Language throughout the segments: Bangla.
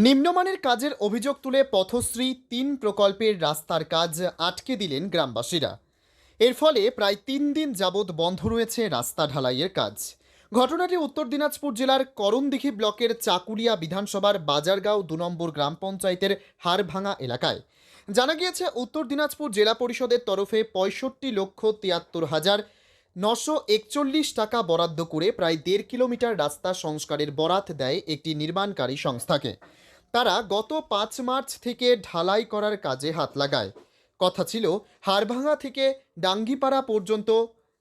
নিম্নমানের কাজের অভিযোগ তুলে পথশ্রী ৩ প্রকল্পের রাস্তার কাজ আটকে দিলেন গ্রামবাসীরা। এর ফলে প্রায় ৩ দিন যাবৎ বন্ধ রয়েছে রাস্তা ঢালাইয়ের কাজ। ঘটনাটি উত্তর দিনাজপুর জেলার করণদিঘি ব্লকের চাকুলিয়া বিধানসভার বাজারগাঁও ২ নম্বর গ্রাম পঞ্চায়েতের হাড়ভাঙা এলাকায়। জানা গিয়েছে, উত্তর দিনাজপুর জেলা পরিষদের তরফে ৬৫,৭৩,৯৪১ টাকা বরাদ্দ করে প্রায় ১.৫ কিলোমিটার রাস্তা সংস্কারের বরাত দেয় একটি নির্মাণকারী সংস্থাকে। তারা গত ৫ মার্চ থেকে ঢালাই করার কাজে হাত লাগায়। কথা ছিল হাড়ভাঙা থেকে ডাঙ্গিপাড়া পর্যন্ত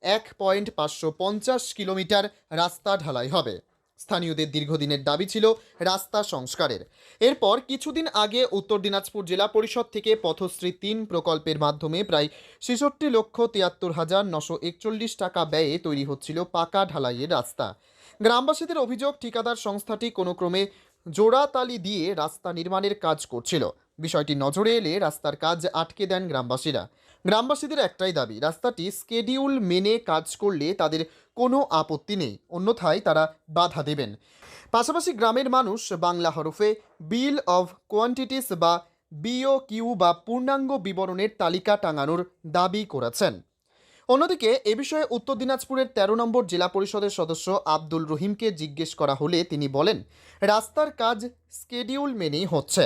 ১.৫৫০ কিলোমিটার রাস্তা ঢালাই হবে। স্থানীয়দের দীর্ঘদিনের দাবি ছিল রাস্তা সংস্কারের। এরপর কিছুদিন আগে উত্তর দিনাজপুর জেলা পরিষদ থেকে পথশ্রী ৩ প্রকল্পের মাধ্যমে প্রায় ৬৬,৭৩,৯৪১ টাকা ব্যয়ে তৈরি হচ্ছিল পাকা ঢালাইয়ের রাস্তা। গ্রামবাসীদের অভিযোগ, ঠিকাদার সংস্থাটি কোনো ক্রমে জোড়াতালি দিয়ে রাস্তা নির্মাণের কাজ করছিল। বিষয়টি নজরে এলে রাস্তার কাজ আটকে দেন গ্রামবাসীরা। গ্রামবাসীদের একটাই দাবি, রাস্তাটি স্কেডিউল মেনে কাজ করলে তাদের কোনো আপত্তি নেই, অন্যথায় তারা বাধা দেবেন। পাশাপাশি গ্রামের মানুষ বাংলা হরফে বিল অফ কোয়ান্টিটিস বা বিওকিউ বা পূর্ণাঙ্গ বিবরণের তালিকা টাঙানোর দাবি করেছেন। অন্যদিকে এ বিষয়ে উত্তর দিনাজপুরের ১৩ নম্বর জেলা পরিষদের সদস্য আব্দুল রহিমকে জিজ্ঞেস করা হলে তিনি বলেন, রাস্তার কাজ স্কেডিউল মেনেই হচ্ছে।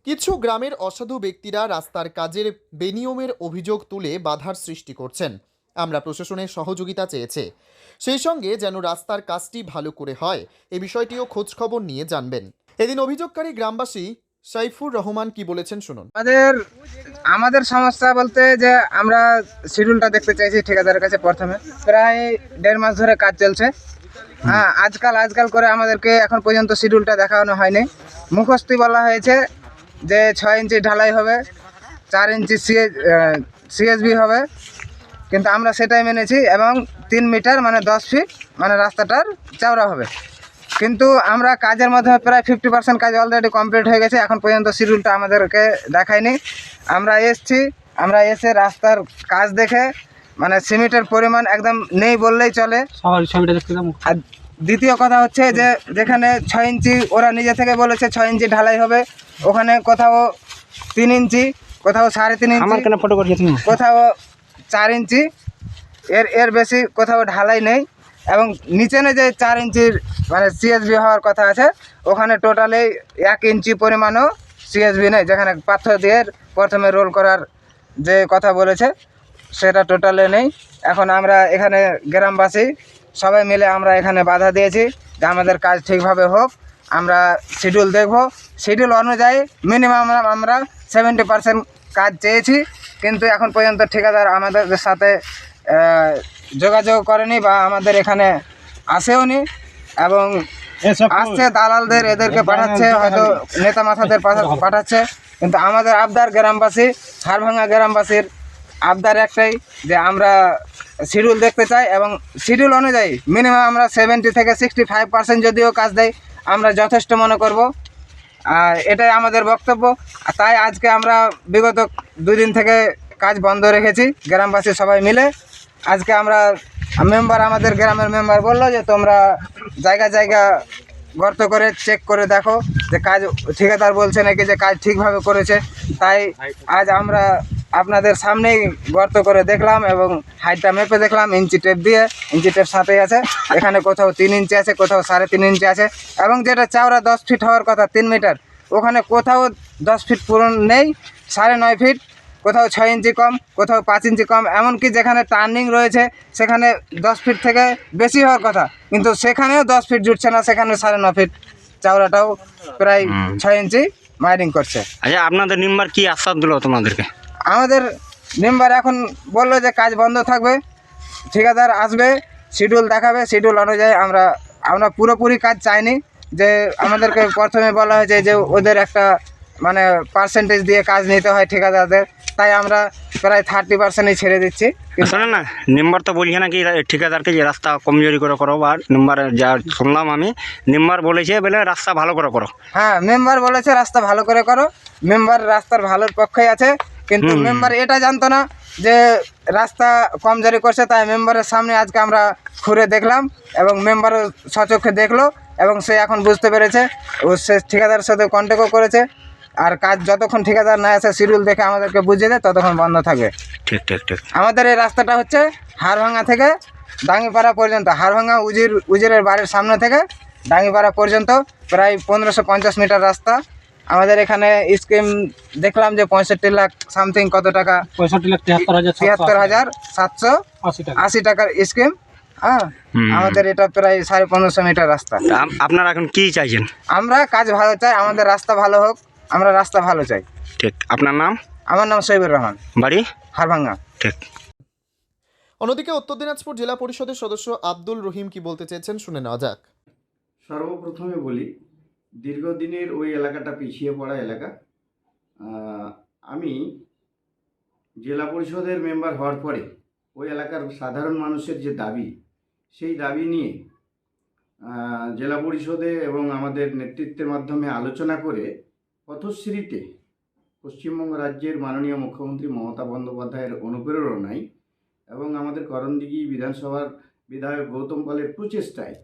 কিছু গ্রামের অসাধু ব্যক্তিরা রাস্তার কাজের বেনিয়মের অভিযোগ তুলে বাধার সৃষ্টি করছেন। আমরা প্রশাসনের সহযোগিতা চেয়েছে, সেই সঙ্গে যেন রাস্তার কাজটি ভালো করে হয় এ বিষয়টিও খোঁজখবর নিয়ে জানবেন। এদিন অভিযোগকারী গ্রামবাসী সাইফুর রহমান কি বলেছেন শুনুন। আমাদের সমস্যা বলতে যে আমরা শিডিউলটা দেখতে চাইছি ঠিকাদারের কাছে। প্রথমে প্রায় ১.৫ মাস ধরে কাজ চলছে। হ্যাঁ, আজকাল করে আমাদেরকে এখন পর্যন্ত শিডিউলটা দেখানো হয়নি। মুখস্থই বলা হয়েছে যে ৬ ইঞ্চি ঢালাই হবে, ৪ ইঞ্চি সিএসবি হবে, কিন্তু আমরা সেটাই মেনেছি এবং ৩ মিটার মানে ১০ ফিট মানে রাস্তাটার চওড়া হবে। কিন্তু আমরা কাজের মাধ্যমে প্রায় 50% কাজ অলরেডি কমপ্লিট হয়ে গেছে, এখন পর্যন্ত শিডিউলটা আমাদেরকে দেখায়নি। আমরা এসে রাস্তার কাজ দেখে মানে সিমেন্টের পরিমাণ একদম নেই বললেই চলে। আর দ্বিতীয় কথা হচ্ছে যে যেখানে ৬ ইঞ্চি ওরা নিজে থেকে বলেছে ৬ ইঞ্চি ঢালাই হবে, ওখানে কোথাও ৩ ইঞ্চি, কোথাও ৩.৫ ইঞ্চি, কোথাও ৪ ইঞ্চি, এর বেশি কোথাও ঢালাই নেই। এবং নিচে যে ৪ ইঞ্চির মানে সিএসবি হওয়ার কথা আছে, ওখানে টোটালি ১ ইঞ্চি পরিমাণও সিএসবি নেই। যেখানে পাথর দিয়ে প্রথমে রোল করার যে কথা বলেছে সেটা টোটালে নেই। এখন আমরা এখানে গ্রামবাসী সবাই মিলে আমরা এখানে বাধা দিয়েছি যে আমাদের কাজ ঠিকভাবে হোক। আমরা শিডিউল দেখব, শিডিউল অনুযায়ী মিনিমাম আমরা 70% কাজ চেয়েছি, কিন্তু এখন পর্যন্ত ঠিকাদার আমাদের সাথে যোগাযোগ করেনি বা আমাদের এখানে আসেও নি। এবং আসছে দালালদের, এদেরকে পাঠাচ্ছে, হয়তো নেতা মাথাদের পাঠাচ্ছে। কিন্তু আমাদের আবদার, গ্রামবাসী হাড়ভাঙা গ্রামবাসীর আবদার একটাই যে আমরা শিডিউল দেখতে চাই এবং শিডিউল অনুযায়ী মিনিমাম আমরা 70 থেকে 65% যদিও কাজ দেয় আমরা যথেষ্ট মনে করব। এটাই আমাদের বক্তব্য। তাই আজকে আমরা বিগত 2 দিন থেকে কাজ বন্ধ রেখেছি গ্রামবাসী সবাই মিলে। আজকে আমরা আমাদের গ্রামের মেম্বার বললো যে তোমরা জায়গা গর্ত করে চেক করে দেখো যে কাজ ঠিকাদার বলছে নাকি যে কাজ ঠিকভাবে করেছে। তাই আজ আমরা আপনাদের সামনেই গর্ত করে দেখলাম এবং হাইটটা মেপে দেখলাম ইঞ্চি টেপ দিয়ে। ইঞ্চি টেপ সাথেই আছে, এখানে কোথাও 3 ইঞ্চি আছে, কোথাও 3.5 ইঞ্চি আছে। এবং যেটা চওড়া 10 ফিট হওয়ার কথা 3 মিটার, ওখানে কোথাও 10 ফিট পূরণ নেই, 9.5 ফিট, কোথাও 6 ইঞ্চি কম, কোথাও 5 ইঞ্চি কম। এমনকি যেখানে টার্নিং রয়েছে সেখানে 10 ফিট থেকে বেশি হওয়ার কথা, কিন্তু সেখানেও 10 ফিট জুটছে না, সেখানে 9.5 ফিট চওড়াটাও প্রায় 6 ইঞ্চি মাইরিং করছে। আচ্ছা, আপনাদের মেম্বার কি আশ্বাস দিল তোমাদেরকে? আমাদের মেম্বার এখন বললো যে কাজ বন্ধ থাকবে, ঠিকাদার আসবে, শিডিউল দেখাবে, শিডিউল অনুযায়ী আমরা পুরোপুরি কাজ চাইনি। যে আমাদেরকে প্রথমে বলা হয়েছে যে ওদের একটা মানে পার্সেন্টেজ দিয়ে কাজ নিতে হয় ঠিকাদারদের, তাই আমরা প্রায় 30%ই ছেড়ে দিচ্ছি। শোনো না, মেম্বার তো বলছে নাকি ঠিকাদারকে যে রাস্তা কমজোরি করে করো, আর মেম্বার যা শুনলাম আমি, মেম্বার বলেছে বলে রাস্তা ভালো করে করো। হ্যাঁ, মেম্বার বলেছে রাস্তা ভালো করে করো, মেম্বার রাস্তার ভালোর পক্ষেই আছে। কিন্তু মেম্বার এটা জানতো না যে রাস্তা কমজোরি করছে। তাই মেম্বারের সামনে আজকে আমরা ঘুরে দেখলাম এবং মেম্বারও সচক্ষে দেখলো এবং সে এখন বুঝতে পেরেছে, ও সে ঠিকাদারের সাথে কন্ট্যাক্টও করেছে। আর কাজ যতক্ষণ ঠিকাদার না আসে শিডিউল দেখে আমাদেরকে বুঝিয়ে দেয় ততক্ষণ বন্ধ থাকবে। ঠিক ঠিক ঠিক। আমাদের এই রাস্তাটা হচ্ছে হাড়ভাঙা থেকে ডাঙ্গিপাড়া পর্যন্ত, হাড়ভাঙা উজিরের বাড়ির সামনে থেকে ডাঙ্গিপাড়া পর্যন্ত প্রায় 1550 মিটার রাস্তা। আমাদের এখানে স্কিম দেখলাম যে 65 লাখ সামথিং কত টাকা, 73,780 টাকার স্কিম। হ্যাঁ, আমাদের এটা প্রায় 1550 মিটার রাস্তা। আপনারা এখন কি চাইছেন? আমরা কাজ ভালো চাই, আমাদের রাস্তা ভালো হোক, আমরা রাস্তা ভালো চাই। ঠিক। আপনার নাম? আমার নাম শহীদুর রহমান, বাড়ি হাড়ভাঙা। ঠিক। অন্যদিকে উত্তর দিনাজপুর জেলা পরিষদের সদস্য আব্দুল রহিম কি বলতে চেয়েছেন শুনে নেওয়া যাক। সর্বপ্রথমে বলি, দীর্ঘদিনের ওই এলাকাটা পিছিয়ে পড়া এলাকা। আমি জেলা পরিষদের মেম্বার হওয়ার পরে ওই এলাকার সাধারণ মানুষের যে দাবি, সেই দাবি নিয়ে জেলা পরিষদে এবং আমাদের নেতৃত্বের মাধ্যমে আলোচনা করে পথশ্রীতে পশ্চিমবঙ্গ রাজ্যের মাননীয় মুখ্যমন্ত্রী মমতা বন্দ্যোপাধ্যায়ের অনুপ্রেরণায় এবং আমাদের করণদিঘি বিধানসভার বিধায়ক গৌতম পালের প্রচেষ্টায়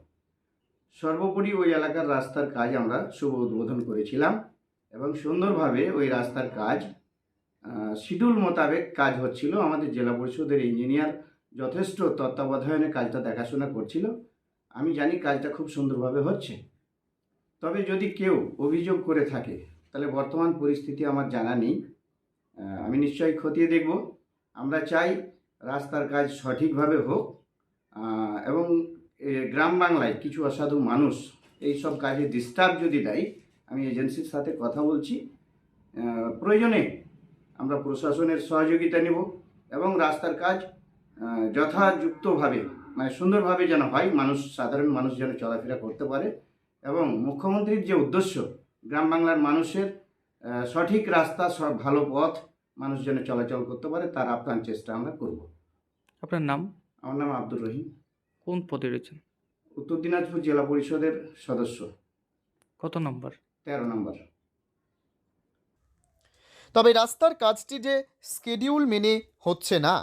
সর্বোপরি ওই এলাকার রাস্তার কাজ আমরা শুভ উদ্বোধন করেছিলাম এবং সুন্দরভাবে ওই রাস্তার কাজ শিডিউল মোতাবেক কাজ হচ্ছিল। আমাদের জেলা পরিষদের ইঞ্জিনিয়ার যথেষ্ট তত্ত্বাবধানে কাজটা দেখাশোনা করছিল। আমি জানি কাজটা খুব সুন্দরভাবে হচ্ছে। তবে যদি কেউ অভিযোগ করে থাকে তাহলে বর্তমান পরিস্থিতি আমার জানা নেই, আমি নিশ্চয়ই খতিয়ে দেখব। আমরা চাই রাস্তার কাজ সঠিকভাবে হোক এবং গ্রাম বাংলায় কিছু অসাধু মানুষ এই সব কাজে ডিস্টার্ব যদি দেয়, আমি এজেন্সির সাথে কথা বলছি, প্রয়োজনে আমরা প্রশাসনের সহযোগিতা নেব এবং রাস্তার কাজ যথাযুক্তভাবে মানে সুন্দরভাবে যেন হয়, সাধারণ মানুষ যেন চলাফেরা করতে পারে এবং মুখ্যমন্ত্রীর যে উদ্দেশ্য গ্রাম বাংলার মানুষের সঠিক রাস্তা, সব ভালো পথ মানুষ যেন চলাচল করতে পারে, তার আপ্রাণ চেষ্টা আমরা করব। আপনার নাম? আমার নাম আব্দুর রহিম, কোন পদে রয়েছেন? উত্তর দিনাজপুর জেলা পরিষদের সদস্য। কত নম্বর? 13 নম্বর। তবে রাস্তার কাজটি যে স্কেডিউল মেনে হচ্ছে না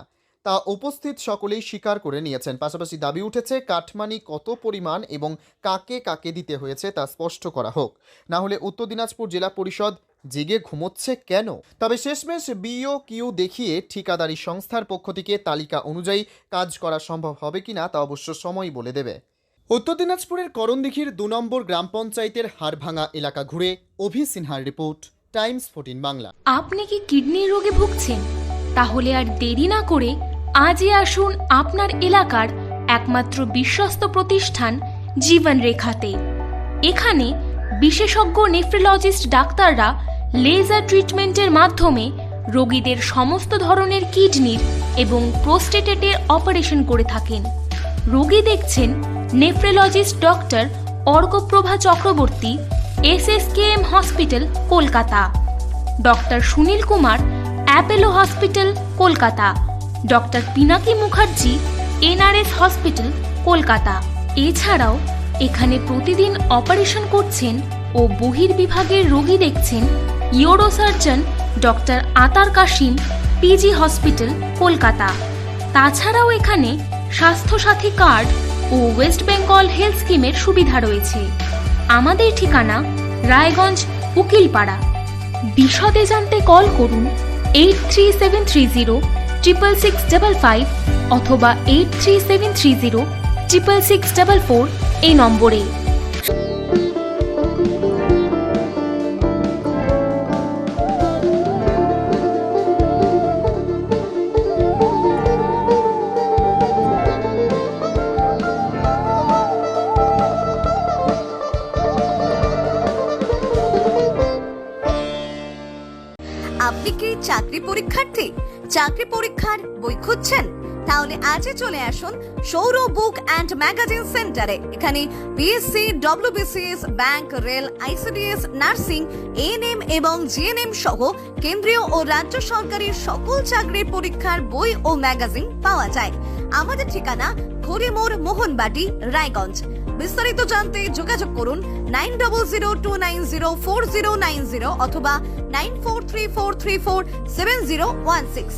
তা উপস্থিত সকলেই স্বীকার করে নিয়েছেন। পাশাপাশি দাবি উঠেছে কাটমানি কত পরিমাণ এবং কাকে কাকে দিতে হয়েছে তা স্পষ্ট করা হোক, না হলে উত্তর দিনাজপুর জেলা পরিষদ জেগে ঘুমোচ্ছে কেন? তবে শেষমেশ BOQ দেখিয়ে ঠিকাদারি সংস্থার পক্ষ থেকে তালিকা অনুযায়ী কাজ করা সম্ভব হবে কিনা তা অবশ্য সময় বলে দেবে। উত্তর দিনাজপুরের করণদিঘির 2 নম্বর গ্রাম পঞ্চায়েতের হাড়ভাঙা এলাকা ঘুরে অভি সিনহার রিপোর্ট, টাইমস 14 বাংলা। আপনি কি কিডনির রোগে ভুগছেন? তাহলে আর দেরি না করে আজই আসুন আপনার এলাকার একমাত্র বিশ্বস্ত প্রতিষ্ঠান জীবন রেখাতে। এখানে বিশেষজ্ঞ নেফ্রোলজিস্ট ডাক্তাররা লেজার ট্রিটমেন্টের মাধ্যমে রোগীদের সমস্ত ধরনের কিডনির এবং প্রোস্টেটেটের অপারেশন করে থাকেন। রোগী দেখছেন nephrologist doctor Arkaprava Chakraborty, SSKM hospital, Kolkata; doctor Sunil Kumar, Apollo hospital, Kolkata; doctor Pinaki Mukherjee, NRS hospital, Kolkata. এছাড়াও এখানে প্রতিদিন অপারেশন করছেন ও বহির্বিভাগের রোগী দেখছেন ইউরোসার্জন ডক্টর আতার কাশিম, PG হসপিটাল, কলকাতা। তাছাড়াও এখানে স্বাস্থ্যসাথী কার্ড ও ওয়েস্ট বেঙ্গল হেলথ স্কিমের সুবিধা রয়েছে। আমাদের ঠিকানা রায়গঞ্জ, উকিলপাড়া। বিশদে জানতে কল করুন 8373066655 অথবা 8373066644 এই নম্বরে। আপনি কি চাকরি পরীক্ষার্থী? চাকরি পরীক্ষার বই খুঁজছেন? তাহলে আজই চলে আসুন সৌর বুক অ্যান্ড ম্যাগাজিন সেন্টারে। এখানে BSc, WBCS, bank, rail, ICDS, nursing, ANM এবং GNM সহ কেন্দ্রীয় ও রাজ্য সরকারের সকল চাকরির পরীক্ষার বই ও ম্যাগাজিন পাওয়া যায়। আমাদের ঠিকানা খড়িমোড়, মোহনবাটি, রায়গঞ্জ। বিস্তারিত জানতে যোগাযোগ করুন 9002904090 অথবা 9434347016।